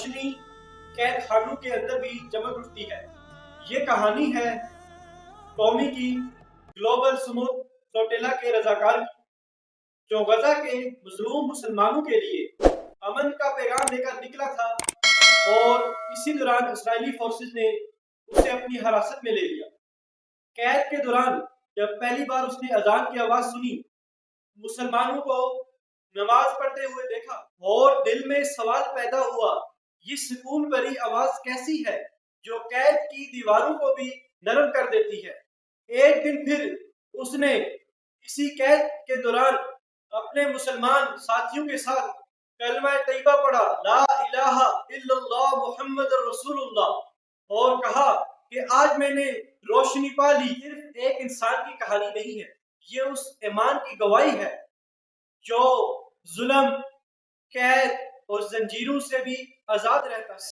روشنی قید خانوں کے اندر بھی چمک اٹھتی ہے۔ یہ کہانی ہے قومی کی گلوبل سموتھ فلوٹیلا کے رضاکار کی، جو غزہ کے مظلوم مسلمانوں کے لیے امن کا پیغام لے کر نکلا تھا، اور اسی دوران اسرائیلی فورسز نے اسے اپنی حراست میں لے لیا۔ قید کے دوران جب پہلی بار اس نے اذان کی آواز سنی، مسلمانوں کو نماز پڑھتے ہوئے دیکھا، اور دل میں سوال پیدا ہوا، یہ سکون بھری آواز کیسی ہے جو قید کی دیواروں کو بھی نرم کر دیتی ہے۔ ایک دن پھر اس نے اسی قید کے دوران اپنے مسلمان ساتھیوں کے ساتھ کلمہ طیبہ پڑھا، لا الہ الا اللہ محمد رسول اللہ، اور کہا کہ آج میں نے روشنی پا لی۔ صرف ایک انسان کی کہانی نہیں ہے، یہ اس ایمان کی گواہی ہے جو ظلم، قید اور زنجیروں سے بھی آزاد رہتا ہے۔